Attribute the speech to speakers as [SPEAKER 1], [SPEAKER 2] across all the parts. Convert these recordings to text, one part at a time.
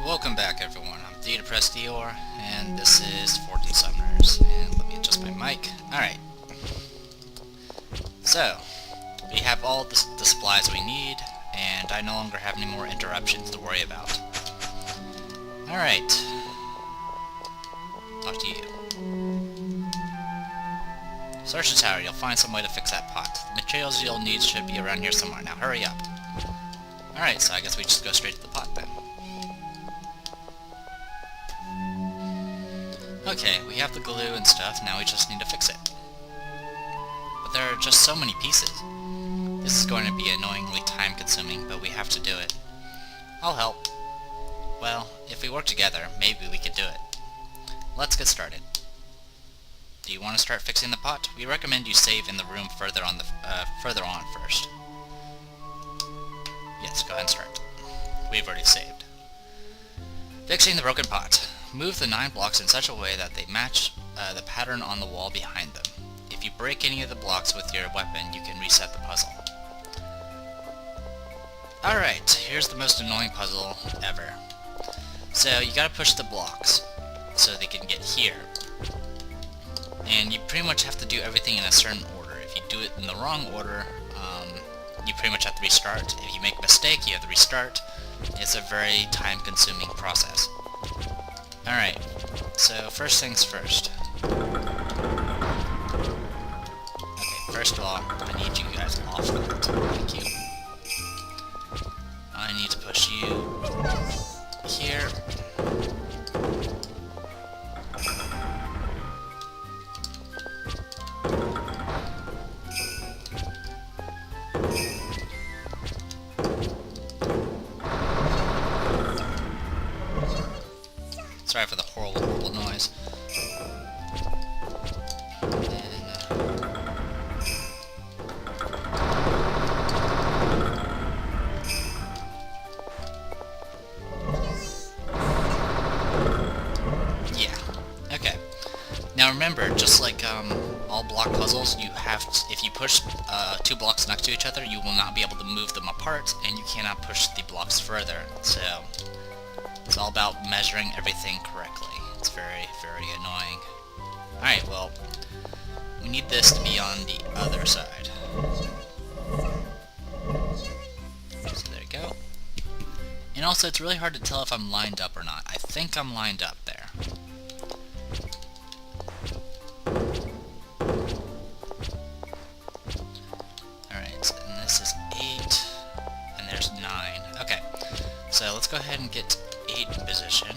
[SPEAKER 1] Welcome back, everyone. I'm Theta Press Dior, and this is 14 Summoners. And let me adjust my mic. Alright. So, we have all the supplies we need, and I no longer have any more interruptions to worry about. Alright. Talk to you. Search the tower. You'll find some way to fix that pot. The materials you'll need should be around here somewhere. Now hurry up. Alright, so I guess we just go straight to the pot then. Okay, we have the glue and stuff, now we just need to fix it. But there are just so many pieces. This is going to be annoyingly time-consuming, but we have to do it. I'll help. Well, if we work together, maybe we could do it. Let's get started. Do you want to start fixing the pot? We recommend you save in the room further on first. Yes, go ahead and start. We've already saved. Fixing the broken pot. Move the 9 blocks in such a way that they match the pattern on the wall behind them. If you break any of the blocks with your weapon, you can reset the puzzle. Alright, here's the most annoying puzzle ever. So you gotta push the blocks so they can get here. And you pretty much have to do everything in a certain order. If you do it in the wrong order, you pretty much have to restart. If you make a mistake, you have to restart. It's a very time-consuming process. Alright, so first things first. Okay, first of all, I need you guys off of it. Thank you. I need to push you here. Sorry for the horrible noise. Yeah. Okay. Now remember, just like all block puzzles, you have to, if you push 2 blocks next to each other, you will not be able to move them apart, and you cannot push the blocks further. So it's all about measuring everything correctly. It's very, very annoying. Alright, well, we need this to be on the other side. So there you go. And also, it's really hard to tell if I'm lined up or not. I think I'm lined up there. Alright, and this is 8, and there's 9. Okay, so let's go ahead and get 8 in position.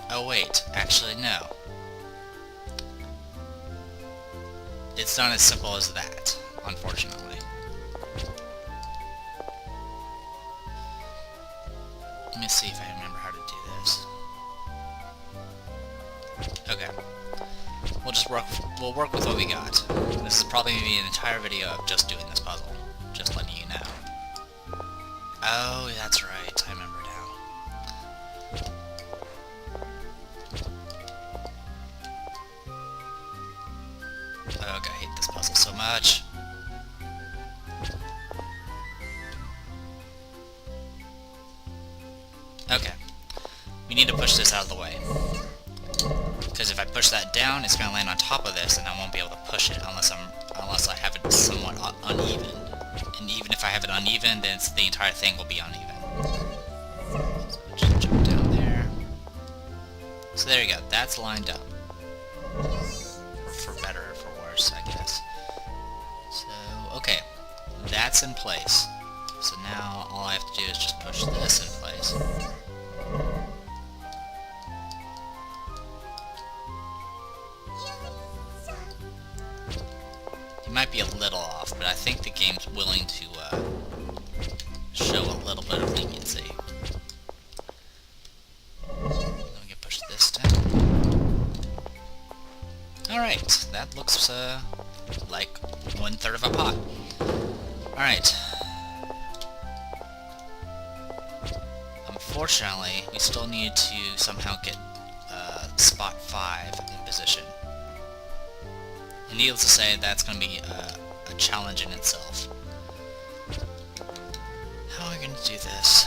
[SPEAKER 1] Oh wait, actually no. It's not as simple as that, unfortunately. Let me see if I remember how to do this. Okay. We'll work with what we got. This is probably going to be an entire video of just doing this puzzle. Just letting you know. Oh, that's right. I remember now. Oh, I hate this puzzle so much. Okay. We need to push this out of the way. Because if I push that down, it's going to land on top of this, and I won't be able to push it unless I have it somewhat uneven. And even if I have it uneven, then the entire thing will be uneven. So just jump down there. So there you go. That's lined up. For better or for worse, I guess. So, okay. That's in place. So now all I have to do is just push this in place. You might be a little off, but I think the game's willing to show a little bit of leniency. Then we can push this down. Alright, that looks like 1/3 of a pot. Alright. Unfortunately, we still need to somehow get spot 5 in position. And needless to say, that's going to be a challenge in itself. How are we going to do this?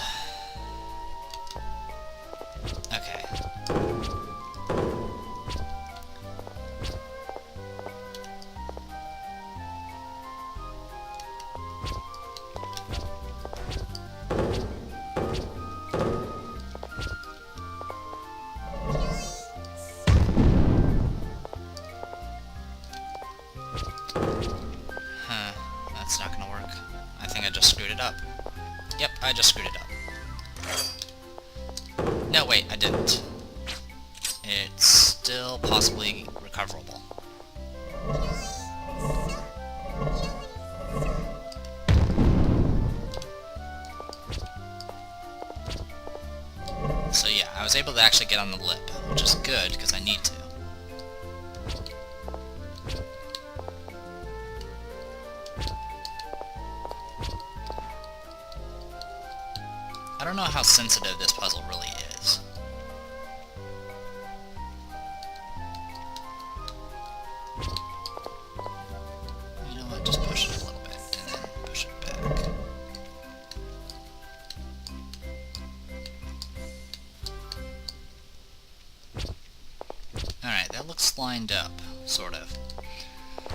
[SPEAKER 1] Yep, I just screwed it up. No, wait, I didn't. It's still possibly recoverable. So yeah, I was able to actually get on the lip, which is good, because I need to. I don't know how sensitive this puzzle really is. You know what, just push it a little bit, and then push it back. Alright, that looks lined up, sort of.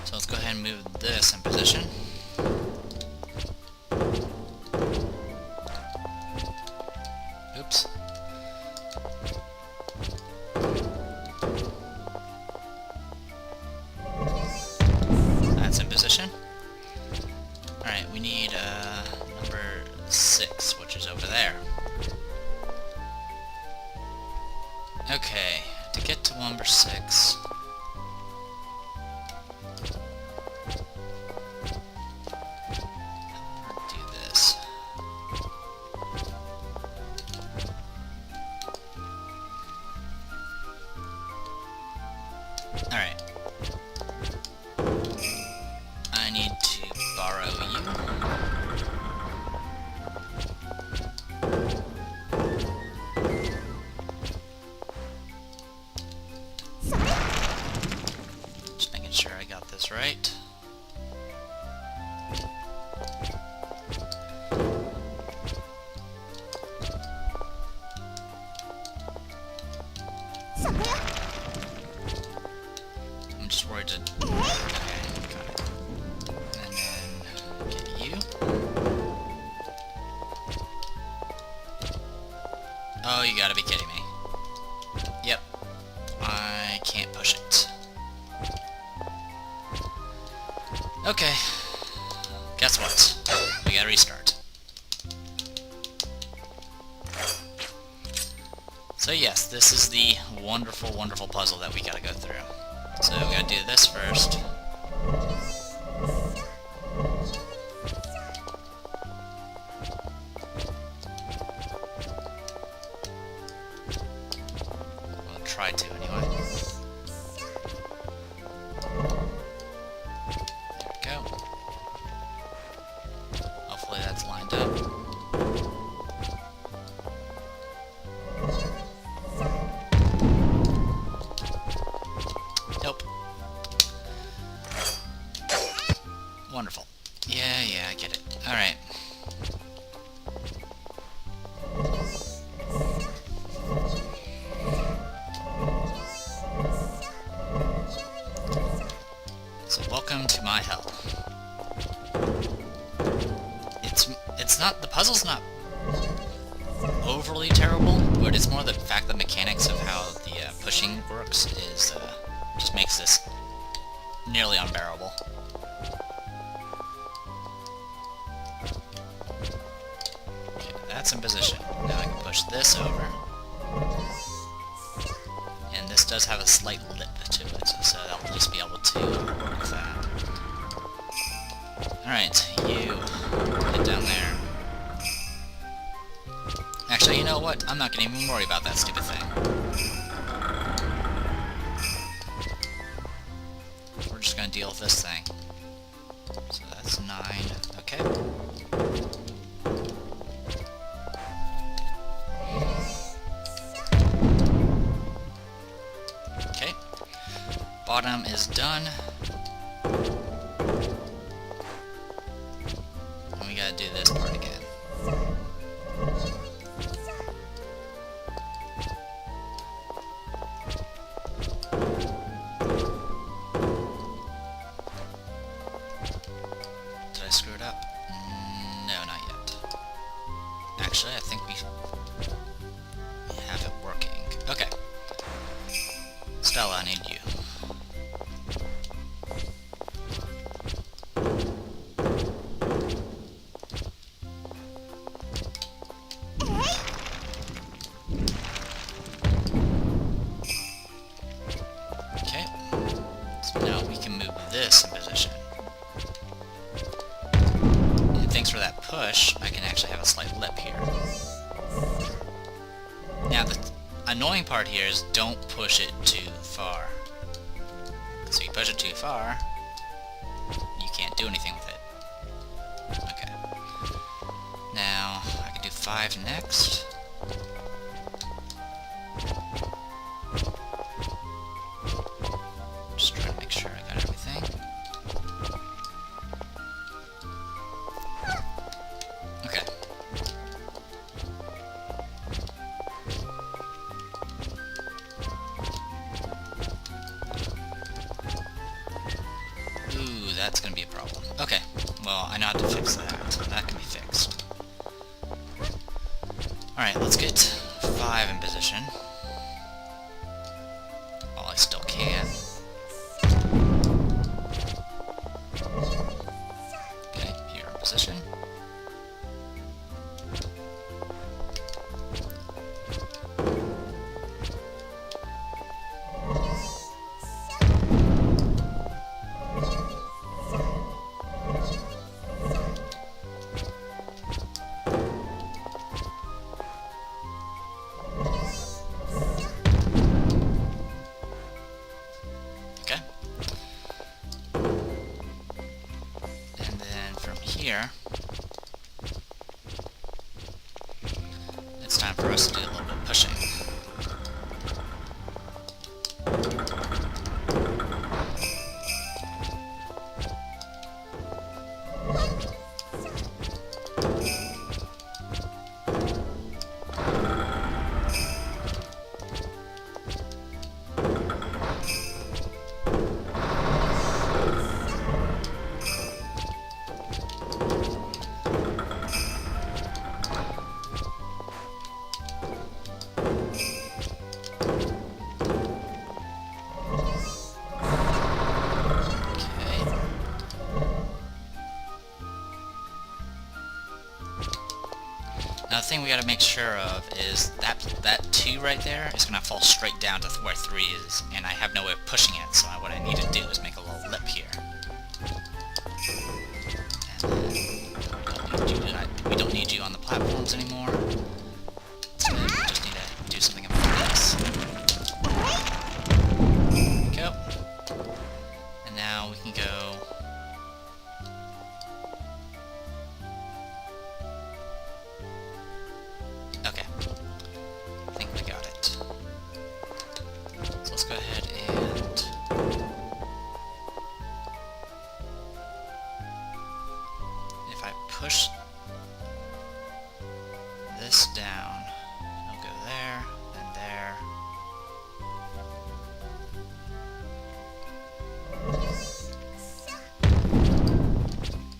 [SPEAKER 1] So let's go ahead and move this in position. Oops. That's in position. Alright, we need number 6, which is over there. Okay, to get to number 6... Alright. I need to borrow you. Just making sure I got this right. I'm just worried to... Okay, got it. And then get you. Oh, you gotta be kidding me. Yep. I can't push it. Okay. Guess what? We gotta restart. So yes, this is the wonderful, wonderful puzzle that we gotta go through. So we gotta do this first. Well, try to anyway. There we go. Hopefully that's lined up. Nope. Wonderful. Yeah, I get it. Alright. So welcome to my hell. It's not, the puzzle's not overly terrible, but it's more the fact the mechanics of how the pushing works is just makes this nearly unbearable. Okay, that's in position. Now I can push this over. And this does have a slight lip to it, so I'll at least be able to work with that. Alright, you get down there. Actually, you know what? I'm not gonna even worry about that stupid thing. We're just gonna deal with this thing. So that's 9. Okay. Okay. Bottom is done. And we gotta do this part again. Screwed up? No, not yet. Actually, I think we have it working. Okay. Stella, I need you. a slight lip here. Now the annoying part here is don't push it too far. So you push it too far, you can't do anything with it. Okay. Now, I can do 5 next. Just trying to make sure I got everything. Okay. Ooh, that's gonna be a problem. Okay, well, I know how to fix that. That can be fixed. Alright, let's get 5 in position. While I still can. Okay, here in position. Here, it's time for us to do a little bit of pushing. Now the thing we gotta make sure of is that 2 right there is gonna fall straight down to where 3 is, and I have no way of pushing it, so what I need to do is make a little lip here. And we don't need you on the platforms anymore. Instead, we just need to do something about this. There we go. And now we can go... Okay. I think we got it. So let's go ahead and... if I push this down, it'll go there, then there.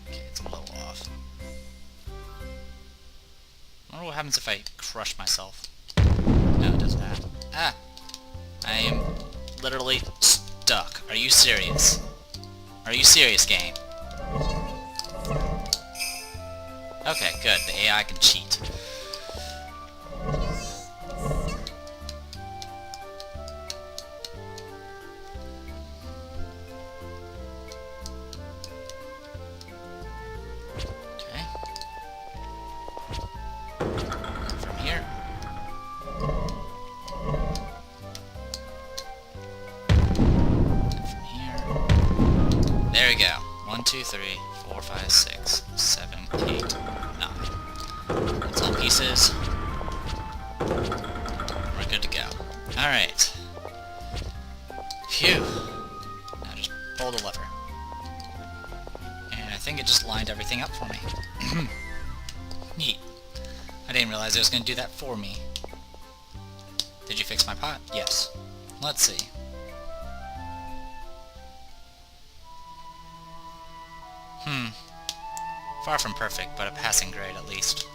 [SPEAKER 1] Okay, it's a little off. I wonder what happens if I crush myself. No, it does that. Ah! I am literally stuck. Are you serious? Are you serious, game? Okay, good. The AI can cheat. Okay. From here. From here. There we go. 1, 2, 3, 4, 5, 6, 7, 8, 9. That's all pieces. We're good to go. Alright. Phew. Now just pull the lever. And I think it just lined everything up for me. Neat. I didn't realize it was going to do that for me. Did you fix my pot? Yes. Let's see. Far from perfect, but a passing grade at least.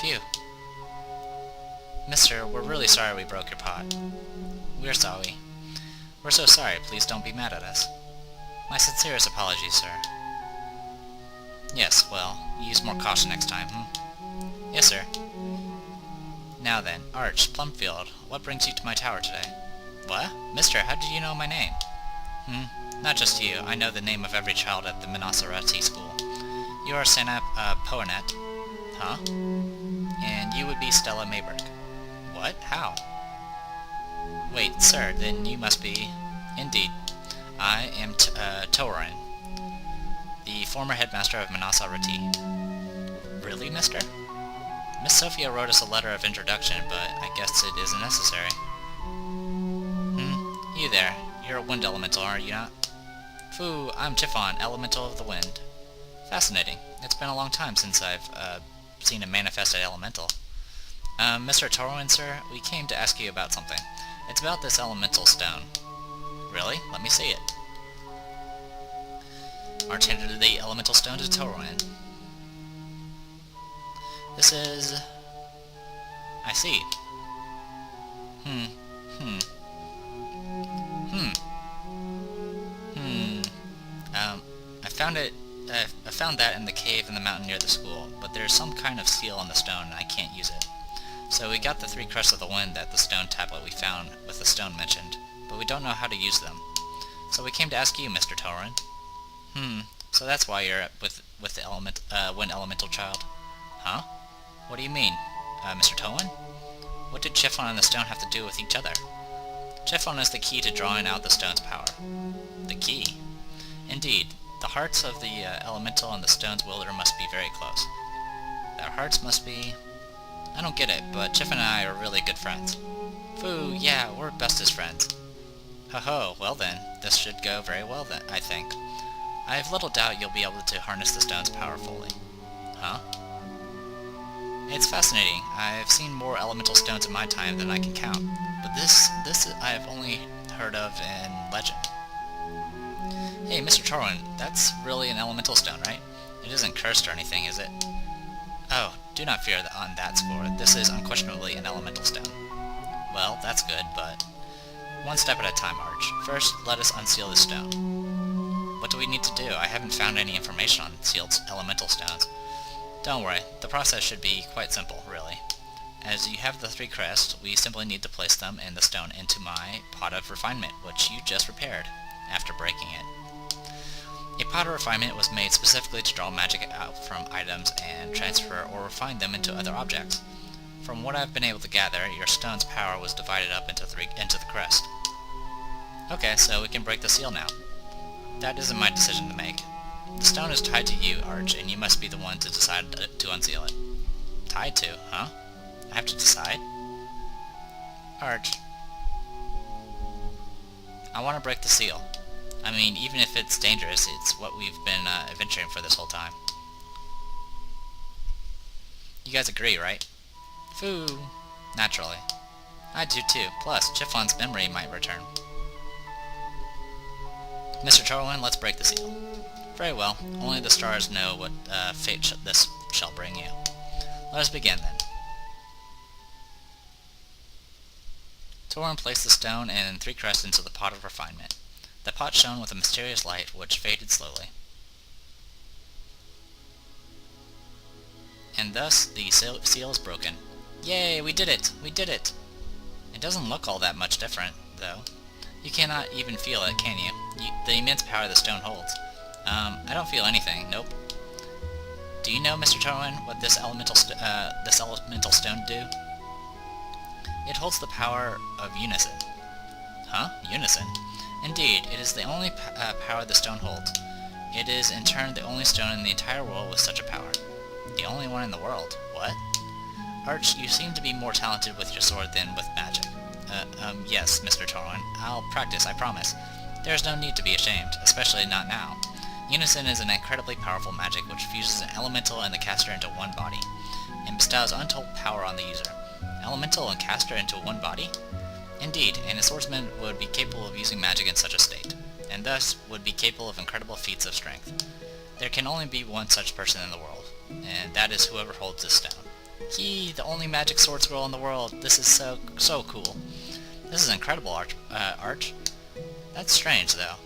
[SPEAKER 1] Phew. Mister, we're really sorry we broke your pot. We're sorry. We're so sorry, please don't be mad at us. My sincerest apologies, sir. Yes, well, use more caution next time, Yes, sir. Now then, Arche, Plumfield, what brings you to my tower today? What? Mister, how did you know my name? Not just you, I know the name of every child at the Minaserati school. You are Sana Poenet. Huh? And you would be Stella Mayberg. What? How? Wait, sir, then you must be... Indeed. I am Torin, the former headmaster of Manasa Rati. Really, mister? Miss Sophia wrote us a letter of introduction, but I guess it isn't necessary. You there. You're a wind elemental, are you not? Foo, I'm Chiffon, elemental of the wind. Fascinating. It's been a long time since I've, seen a manifested elemental. Mr. Torwin, sir, we came to ask you about something. It's about this elemental stone. Really? Let me see it. Arche handed the elemental stone to Torwin. This is... I see. I found that in the cave in the mountain near the school, but there's some kind of seal on the stone and I can't use it. So we got the 3 crests of the wind at the stone tablet we found with the stone mentioned, but we don't know how to use them. So we came to ask you, Mr. Torin. So that's why you're with the wind elemental child. Huh? What do you mean? Mr. Torin? What did Chiffon and the stone have to do with each other? Chiffon is the key to drawing out the stone's power. The key? Indeed. The hearts of the elemental and the stone's wielder must be very close. Their hearts must be... I don't get it, but Chiffon and I are really good friends. Foo, yeah, we're bestest friends. Ho-ho, well then, this should go very well then, I think. I have little doubt you'll be able to harness the stone's power fully. Huh? It's fascinating. I've seen more elemental stones in my time than I can count, but this I have only heard of in legend. Hey, Mr. Torwin, that's really an elemental stone, right? It isn't cursed or anything, is it? Oh, do not fear on that score. This is unquestionably an elemental stone. Well, that's good, but... One step at a time, Arche. First, let us unseal this stone. What do we need to do? I haven't found any information on sealed elemental stones. Don't worry, the process should be quite simple, really. As you have the 3 crests, we simply need to place them and the stone into my pot of refinement, which you just prepared, after breaking it. A pot of refinement was made specifically to draw magic out from items and transfer or refine them into other objects. From what I've been able to gather, your stone's power was divided up into the crest. Okay, so we can break the seal now. That isn't my decision to make. The stone is tied to you, Arche, and you must be the one to decide to unseal it. Tied to, huh? I have to decide? Arche. I want to break the seal. I mean, even if it's dangerous, it's what we've been adventuring for this whole time. You guys agree, right? Foo! Naturally. I do too. Plus, Chiffon's memory might return. Mr. Torwin, let's break the seal. Very well. Only the stars know what fate this shall bring you. Let us begin, then. Torwin placed the stone and 3 crests into the pot of refinement. The pot shone with a mysterious light, which faded slowly. And thus, the seal is broken. Yay, we did it! We did it! It doesn't look all that much different, though. You cannot even feel it, can you? The immense power the stone holds. I don't feel anything, nope. Do you know, Mr. Torwin, what this elemental stone do? It holds the power of Unison. Huh? Unison? Indeed, it is the only power the stone holds. It is, in turn, the only stone in the entire world with such a power. The only one in the world. What? Arche, you seem to be more talented with your sword than with magic. Yes, Mr. Torwin. I'll practice, I promise. There's no need to be ashamed, especially not now. Unison is an incredibly powerful magic which fuses an elemental and the caster into one body, and bestows untold power on the user. Elemental and caster into one body? Indeed, and a swordsman would be capable of using magic in such a state, and thus would be capable of incredible feats of strength. There can only be one such person in the world, and that is whoever holds this stone. The only magic sword scroll in the world. This is so cool. This is incredible, Arche. That's strange, though.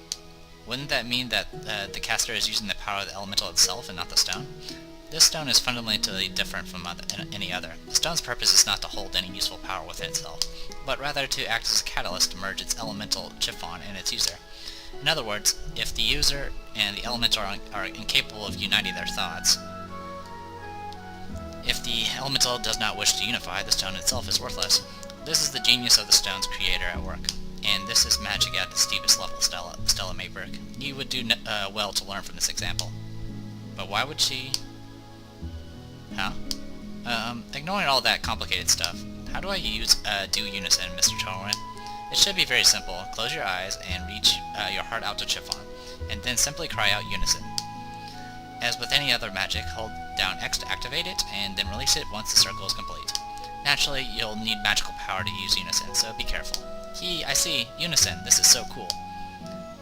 [SPEAKER 1] Wouldn't that mean that the caster is using the power of the elemental itself and not the stone? This stone is fundamentally different from any other. The stone's purpose is not to hold any useful power within itself, but rather to act as a catalyst to merge its elemental chiffon and its user. In other words, if the user and the elemental are incapable of uniting their thoughts, If the elemental does not wish to unify, the stone itself is worthless. This is the genius of the stone's creator at work. And this is magic at the steepest level Stella may work. You would do well to learn from this example. But why would she... Huh? Ignoring all that complicated stuff, how do I do Unison, Mr. Torwin? It should be very simple. Close your eyes and reach your heart out to Chiffon, and then simply cry out Unison. As with any other magic, hold down X to activate it, and then release it once the circle is complete. Naturally, you'll need magical power to use Unison, so be careful. I see. Unison. This is so cool.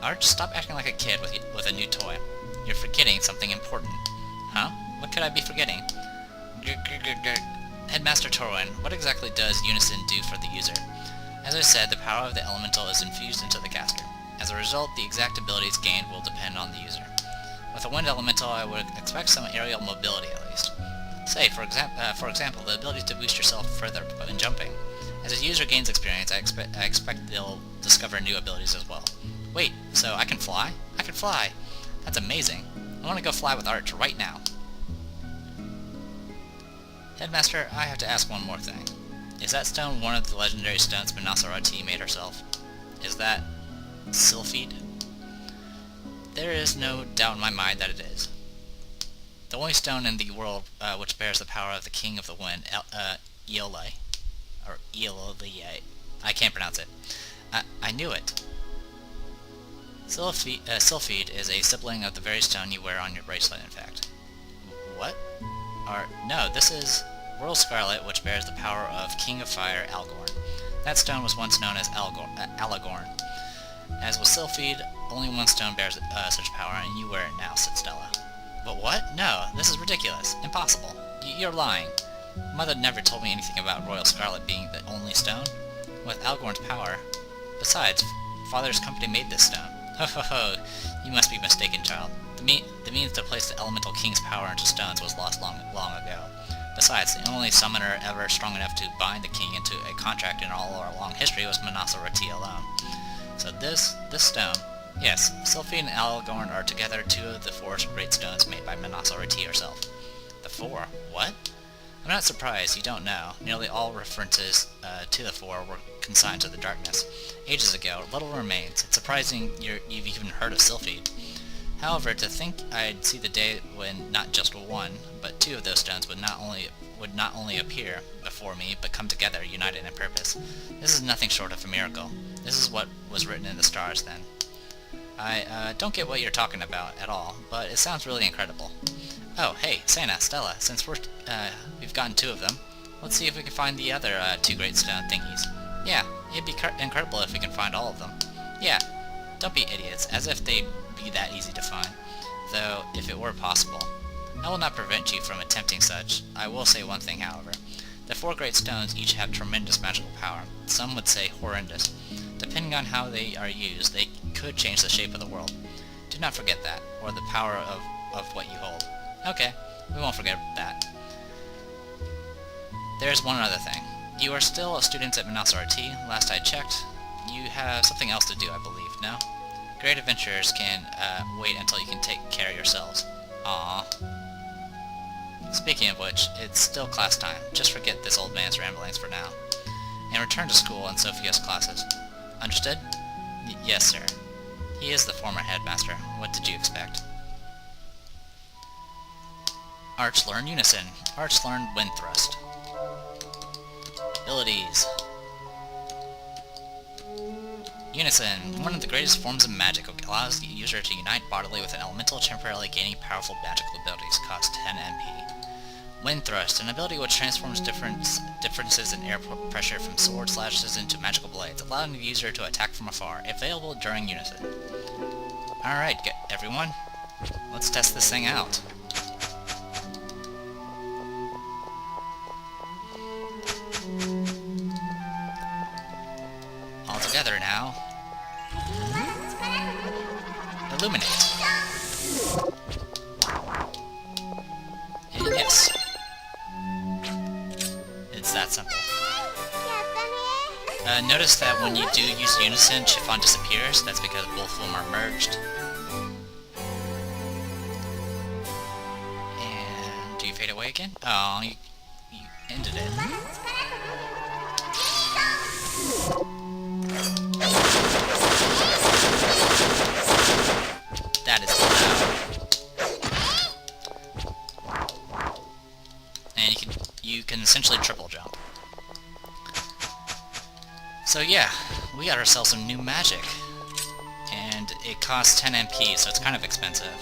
[SPEAKER 1] Arche, stop acting like a kid with a new toy. You're forgetting something important. Huh? What could I be forgetting? Headmaster Torwin, what exactly does Unison do for the user? As I said, the power of the elemental is infused into the caster. As a result, the exact abilities gained will depend on the user. With a wind elemental, I would expect some aerial mobility at least. Say, for example, the ability to boost yourself further when jumping. As a user gains experience, I expect they'll discover new abilities as well. Wait, so I can fly? I can fly! That's amazing. I want to go fly with Arche right now. Headmaster, I have to ask one more thing. Is that stone one of the legendary stones Arche made herself? Is that Sylphide? There is no doubt in my mind that it is. The only stone in the world which bears the power of the King of the Wind, Iole. Or Iole, I can't pronounce it. I knew it. Sylphide is a sibling of the very stone you wear on your bracelet, in fact. What? No, this is Royal Scarlet, which bears the power of King of Fire, Algorn. That stone was once known as Alagorn. As with Sylphide, only one stone bears such power, and you wear it now, said Stella. But what? No, this is ridiculous. Impossible. You're lying. Mother never told me anything about Royal Scarlet being the only stone. With Algorn's power. Besides, Father's company made this stone. Ho ho ho, you must be mistaken, child. The means to place the elemental king's power into stones was lost long ago. Besides, the only summoner ever strong enough to bind the king into a contract in all our long history was Arche alone. So this stone, yes, Sylphide and Alagorn are together two of the four great stones made by Arche herself. The four? What? I'm not surprised you don't know. Nearly all references to the four were consigned to the darkness. Ages ago, little remains. It's surprising you've even heard of Sylphide. However, to think I'd see the day when not just one, but two of those stones would not only appear before me, but come together, united in purpose. This is nothing short of a miracle. This is what was written in the stars then. I don't get what you're talking about at all, but it sounds really incredible. Oh, hey, Santa, Stella, since we've gotten two of them, let's see if we can find the other two great stone thingies. Yeah, it'd be incredible if we can find all of them. Yeah, don't be idiots, as if they'd be that easy to find. Though, if it were possible. I will not prevent you from attempting such. I will say one thing, however. The four great stones each have tremendous magical power. Some would say horrendous. Depending on how they are used, they could change the shape of the world. Do not forget that, or the power of what you hold. Okay, we won't forget that. There's one other thing. You are still a student at Arche. Last I checked, you have something else to do, I believe, no? Great adventurers can wait until you can take care of yourselves. Aww. Speaking of which, it's still class time. Just forget this old man's ramblings for now. And return to school and Sophia's classes. Understood? Yes, sir. He is the former headmaster. What did you expect? Arche learn Unison. Arche learn Wind Thrust. Abilities. Unison, one of the greatest forms of magic, allows the user to unite bodily with an elemental, temporarily gaining powerful magical abilities. Cost 10 MP. Wind Thrust, an ability which transforms differences in air pressure from sword slashes into magical blades, allowing the user to attack from afar. Available during Unison. Alright, everyone. Let's test this thing out. All together now. Illuminate. Yes. It's that simple. Notice that when you do use Unison, Chiffon disappears. That's because both of them are merged. And do you fade away again? Oh, ended it. That is loud. And you can essentially triple jump. So yeah, we got ourselves some new magic. And it costs 10 MP, so it's kind of expensive.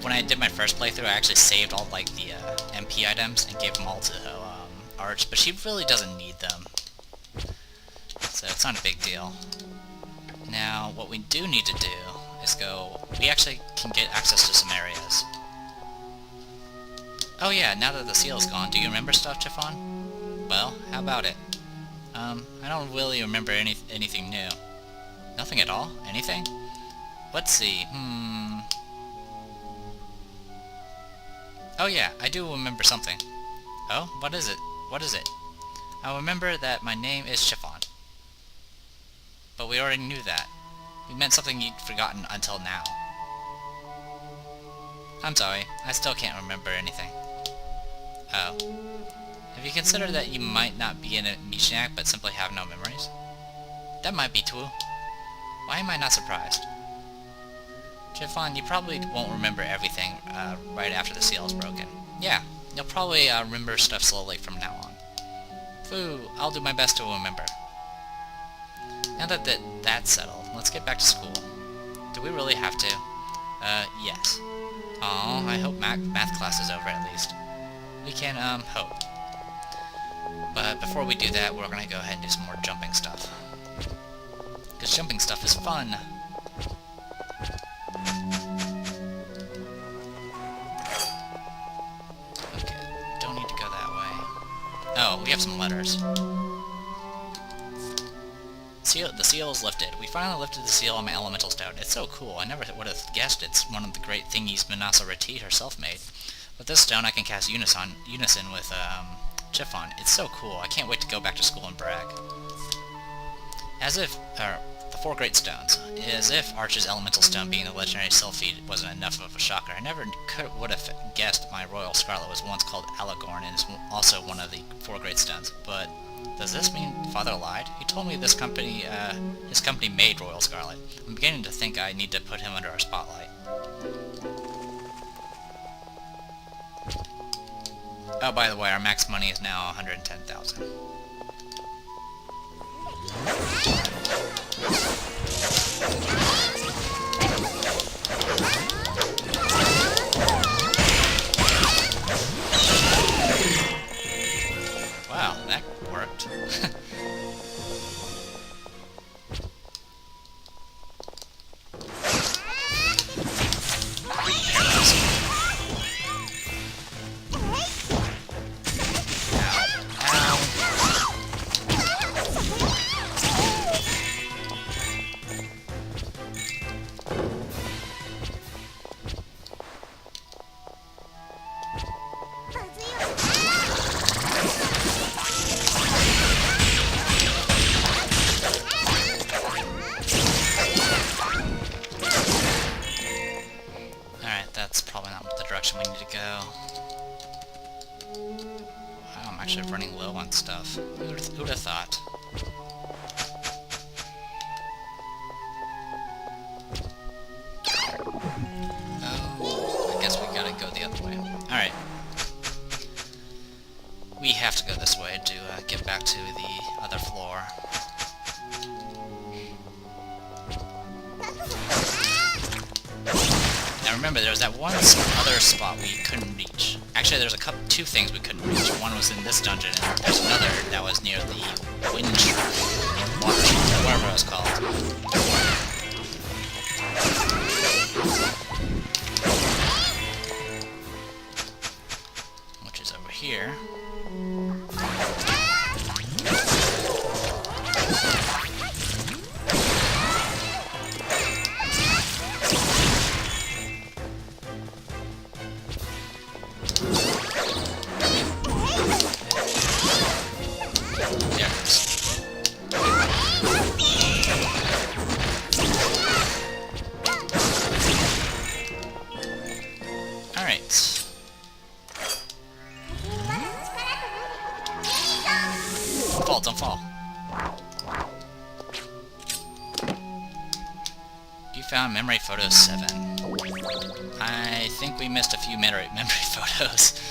[SPEAKER 1] When I did my first playthrough, I actually saved all like the MP items and gave them all to Arche, but she really doesn't need them. So it's not a big deal. Now, what we do need to do is we actually can get access to some areas. Oh yeah, now that the seal's gone, do you remember stuff, Chiffon? Well, how about it? I don't really remember anything new. Nothing at all? Anything? Let's see, Oh yeah, I do remember something. Oh? What is it? What is it? I remember that my name is Chiffon. But we already knew that. It meant something you'd forgotten until now. I'm sorry, I still can't remember anything. Oh. Have you considered that you might not be an amnesiac but simply have no memories? That might be true. Why am I not surprised? Chiffon, you probably won't remember everything right after the seal is broken. Yeah, you'll probably remember stuff slowly from now on. Foo, I'll do my best to remember. Now that that's settled, let's get back to school. Do we really have to? Yes. Aw, I hope math class is over at least. We can, hope. But before we do that, we're gonna go ahead and do some more jumping stuff. Because jumping stuff is fun! Okay, don't need to go that way. Oh, we have some letters. The seal is lifted. We finally lifted the seal on my elemental stone. It's so cool. I never would have guessed it's one of the great thingies Manasa Rati herself made. With this stone, I can cast Unison with Chiffon. It's so cool. I can't wait to go back to school and brag. As if, the 4 great stones. As if Arche's elemental stone being the legendary self-feed wasn't enough of a shocker. I never would have guessed my Royal Scarlet was once called Alagorn and is also one of the 4 great stones. But does this mean Father lied? He told me his company made Royal Scarlet. I'm beginning to think I need to put him under our spotlight. Oh, by the way, our max money is now 110,000. Wow, that worked. We need to go. Wow, I'm actually running low on stuff. Who'd have thought? Oh, I guess we gotta go the other way. Alright. We have to go this way to get back to the other floor. Now remember, there was that one other spot we couldn't reach. Actually, there's two things we couldn't reach. One was in this dungeon, and there's another that was near the wind shrine, water shrine, whatever it was called. Which is over here. fall, don't fall. You found memory photo 7. I think we missed a few memory photos.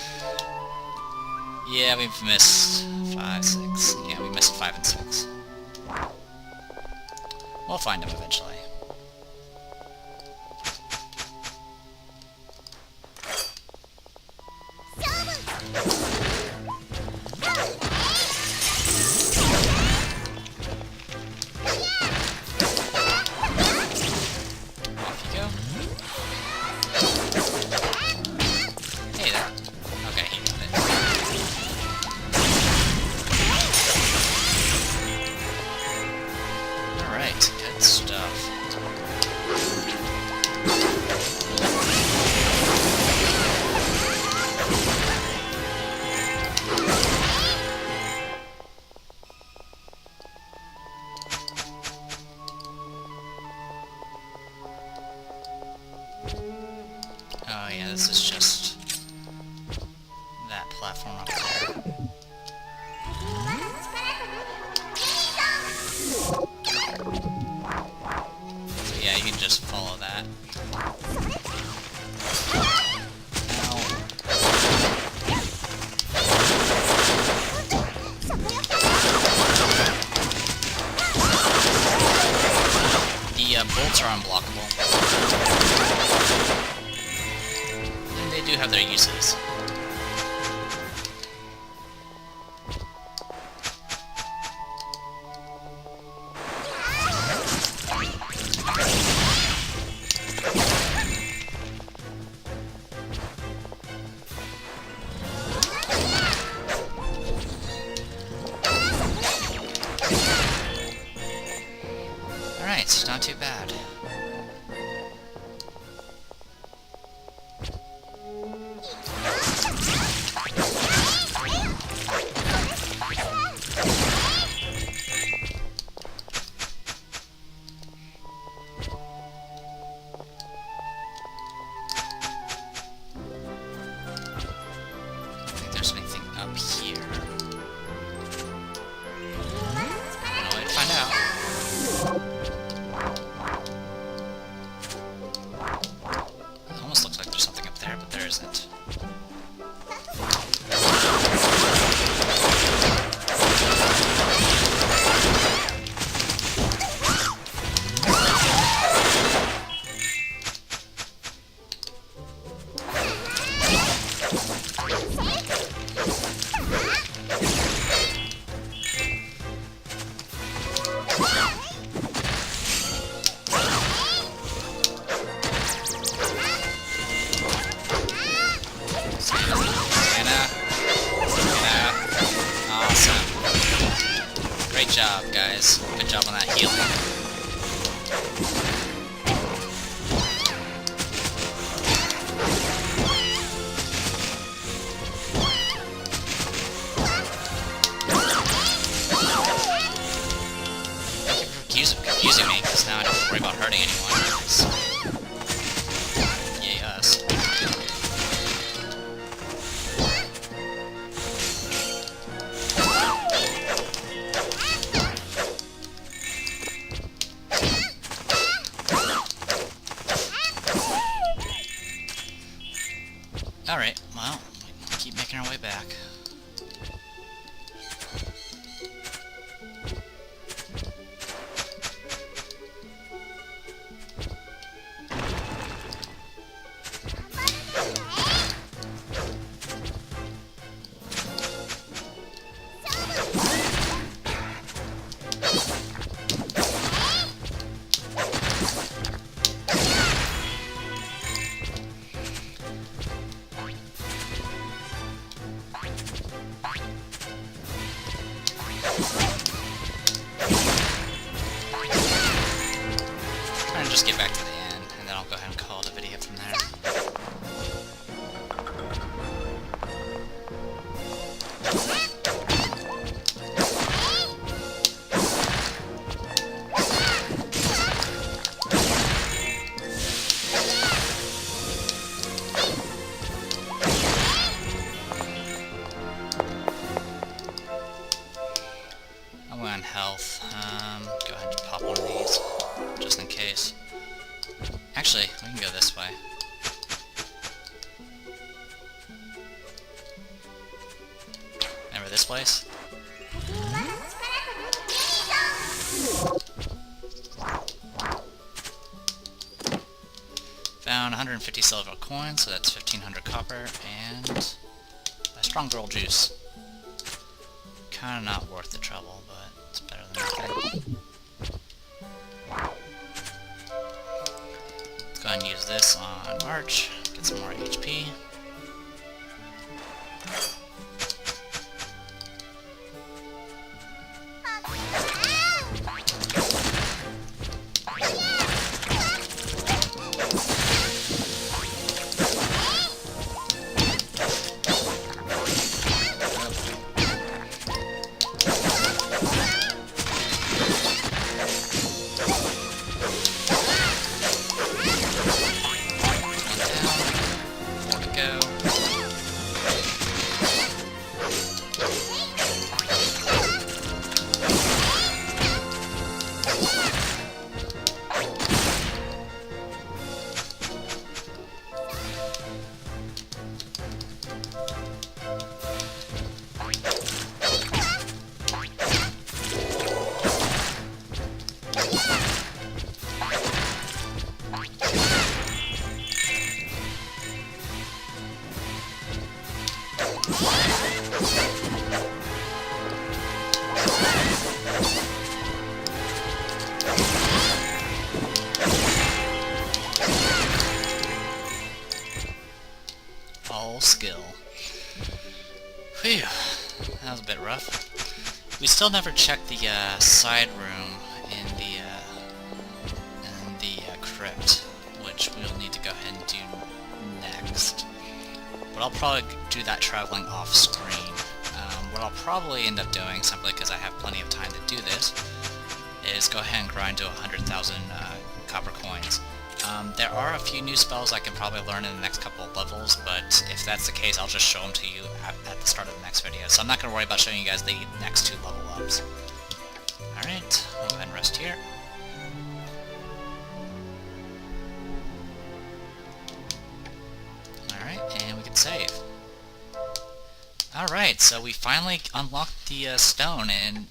[SPEAKER 1] Yeah, we've missed 5, 6. Yeah, we missed 5 and 6. We'll find them eventually. Oh yeah, this is just that platform up there. So yeah, you can just follow that. The bolts are unblockable. And they do have their uses. Alright, not too bad. I don't think there's anything up here. Well, we'd find out. It almost looks like there's something up there, but there isn't. Great job, guys. Good job on that healing. Thank you for confusing me, because now I don't have to worry about hurting anyone. Yay, us. Alright, well, we keep making our way back. Try and just get back to the end, and then I'll go ahead and call it a video from there. Actually, we can go this way. Remember this place? Found 150 silver coins, so that's 1500 copper, and a strong girl juice. Kinda not worth the trouble, but it's better than nothing. Let's go ahead and use this on Arche, get some more HP. All skill. Phew, that was a bit rough. We still never checked the side room in the crypt, which we'll need to go ahead and do next. But I'll probably do that traveling off screen. What I'll probably end up doing, simply because I have plenty of time to do this, is go ahead and grind to 100,000 copper coins. There are a few new spells I can probably learn in the next couple of levels, but if that's the case, I'll just show them to you at the start of the next video. So I'm not going to worry about showing you guys the next 2 level ups. Alright, we'll go ahead and rest here. Alright, and we can save. Alright, so we finally unlocked the stone, and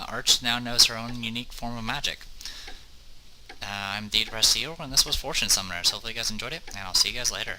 [SPEAKER 1] Arche now knows her own unique form of magic. I'm Deed Press, and this was Fortune Summoners. Hopefully you guys enjoyed it, and I'll see you guys later.